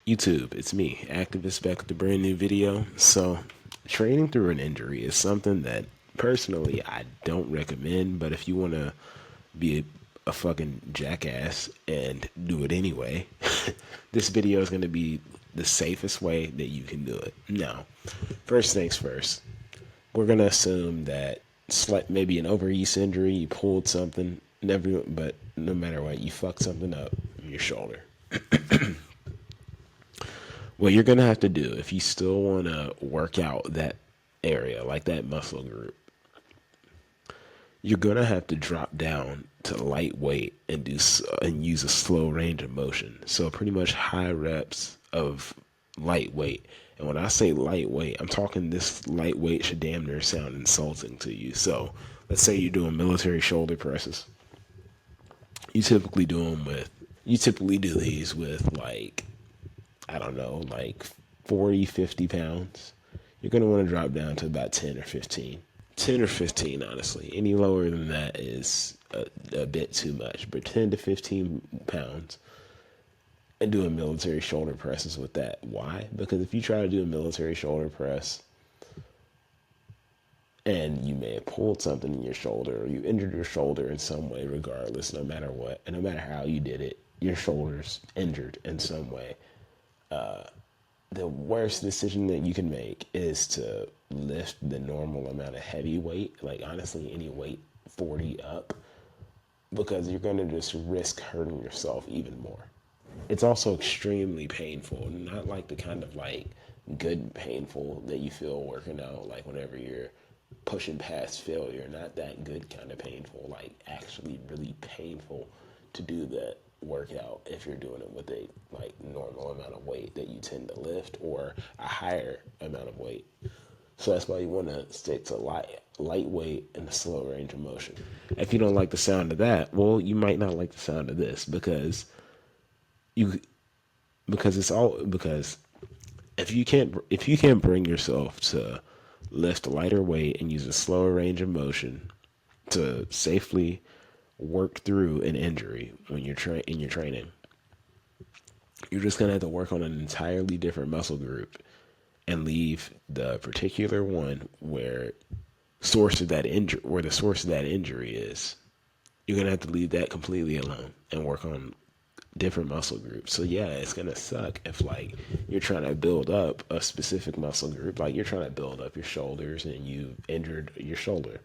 YouTube, it's me, Activiz, back with a brand new video. So, training through an injury is something that personally I don't recommend, but if you want to be a fucking jackass and do it anyway, this video is going to be the safest way that you can do it. Now, first things first, we're going to assume that maybe an overuse injury, you pulled something, but no matter what, you fucked something up in your shoulder. What you're going to have to do if you still want to work out that area, like that muscle group, you're going to have to drop down to lightweight and use a slow range of motion. So pretty much high reps of lightweight. And when I say lightweight, I'm talking this lightweight should damn near sound insulting to you. So let's say you're doing military shoulder presses. You typically do these with like, I don't know, like 40, 50 pounds. You're going to want to drop down to about 10 or 15. 10 or 15, honestly. Any lower than that is a bit too much. But 10 to 15 pounds and doing military shoulder presses with that. Why? Because if you try to do a military shoulder press and you may have pulled something in your shoulder or you injured your shoulder in some way, regardless, no matter what, and no matter how you did it, your shoulder's injured in some way. The worst decision that you can make is to lift the normal amount of heavy weight, like honestly any weight 40 up, because you're going to just risk hurting yourself even more. It's also extremely painful, not like the kind of like good painful that you feel working out, like whenever you're pushing past failure, not that good kind of painful, like actually really painful to do that workout if you're doing it with a like normal amount of weight that you tend to lift or a higher amount of weight. So that's why you want to stick to lightweight and a slow range of motion. If you don't like the sound of that, well, you might not like the sound of this because if you can't bring yourself to lift a lighter weight and use a slower range of motion to safely work through an injury when you're in your training, you're just gonna have to work on an entirely different muscle group and leave the particular one where the source of that injury is. You're gonna have to leave that completely alone and work on different muscle groups. So yeah, it's gonna suck if like you're trying to build up a specific muscle group, like you're trying to build up your shoulders and you injured your shoulder.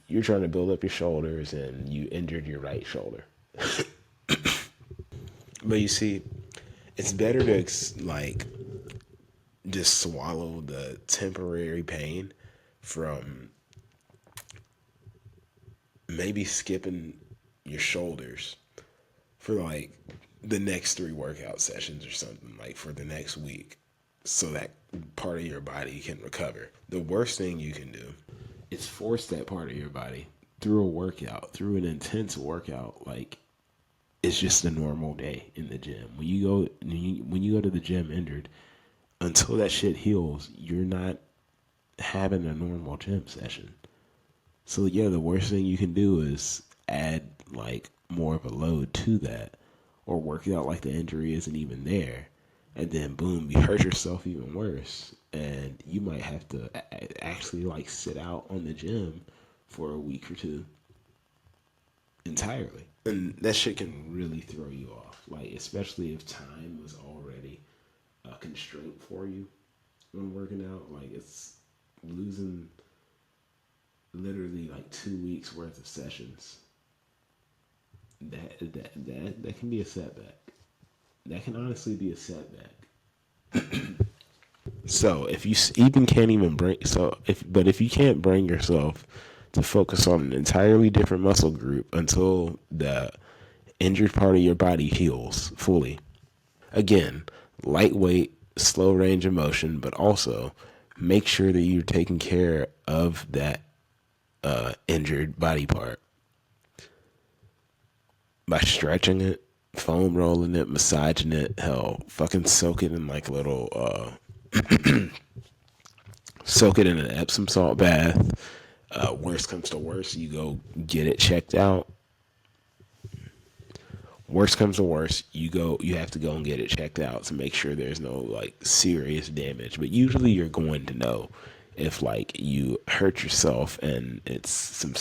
You're trying to build up your shoulders and you injured your right shoulder. But you see, it's better to like just swallow the temporary pain from maybe skipping your shoulders for like the next 3 workout sessions or something, like for the next week, so that part of your body can recover. The worst thing you can do is force that part of your body through a workout, through an intense workout, like it's just a normal day in the gym. When you go to the gym injured, until that shit heals, you're not having a normal gym session. So yeah, the worst thing you can do is add like more of a load to that, or work it out like the injury isn't even there, and then boom, you hurt yourself even worse, and you might have to actually like sit out on the gym for a week or two entirely, and that shit can really throw you off. Like especially if time was already a constraint for you when working out, like it's losing literally like 2 weeks worth of sessions. That can be a setback. That can honestly be a setback. So if you even can't even if you can't bring yourself to focus on an entirely different muscle group until the injured part of your body heals fully, again, lightweight, slow range of motion, but also make sure that you're taking care of that injured body part by stretching it, foam rolling it, massaging it, hell, fucking soak it in like a little, soak it in an Epsom salt bath. Worst comes to worst, you go get it checked out. Worst comes to worst, you have to go and get it checked out to make sure there's no like serious damage. But usually you're going to know if like you hurt yourself and there's some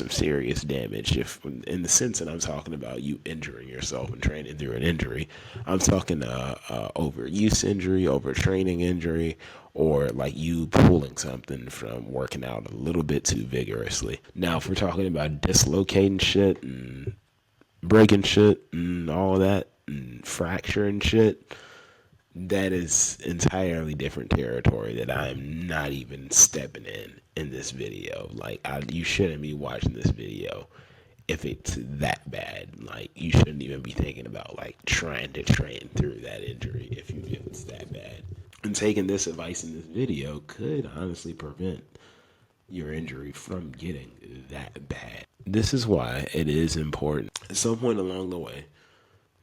serious damage. If in the sense that I'm talking about you injuring yourself and training through an injury, I'm talking overuse injury, overtraining injury, or like you pulling something from working out a little bit too vigorously. Now, if we're talking about dislocating shit and breaking shit and all that and fracturing shit, that is entirely different territory that I'm not even stepping in this video. Like, you shouldn't be watching this video if it's that bad. Like, you shouldn't even be thinking about like trying to train through that injury if it's that bad. And taking this advice in this video could honestly prevent your injury from getting that bad. This is why it is important at some point along the way,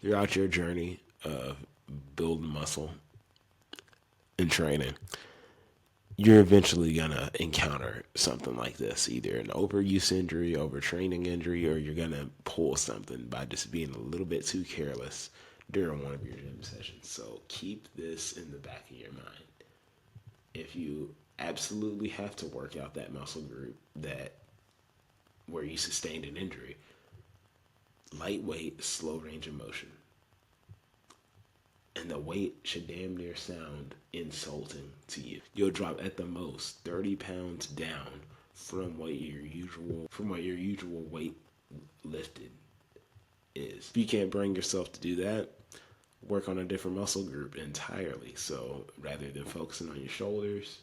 throughout your journey of building muscle and training, you're eventually gonna encounter something like this, either an overuse injury, overtraining injury, or you're gonna pull something by just being a little bit too careless during one of your gym sessions. So keep this in the back of your mind. If you absolutely have to work out that muscle group that where you sustained an injury, lightweight, slow range of motion. And the weight should damn near sound insulting to you. You'll drop at the most 30 pounds down from what your usual weight lifted is. If you can't bring yourself to do that, work on a different muscle group entirely. So rather than focusing on your shoulders,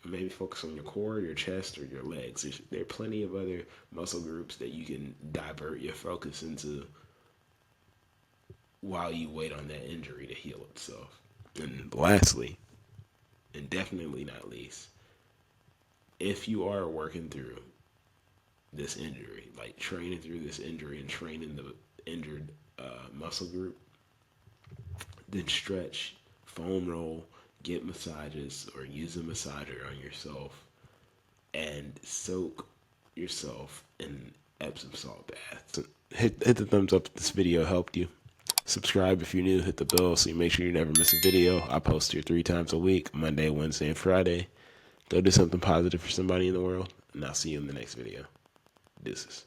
maybe focus on your core, your chest, or your legs. There are plenty of other muscle groups that you can divert your focus into while you wait on that injury to heal itself. And lastly, and definitely not least, if you are working through this injury, like training through this injury and training the injured muscle group, then stretch, foam roll, get massages, or use a massager on yourself, and soak yourself in Epsom salt bath. So hit the thumbs up if this video helped you. Subscribe if you're new. Hit the bell so you make sure you never miss a video. I post here 3 times a week, Monday, Wednesday, and Friday. Go do something positive for somebody in the world, and I'll see you in the next video. Deuces.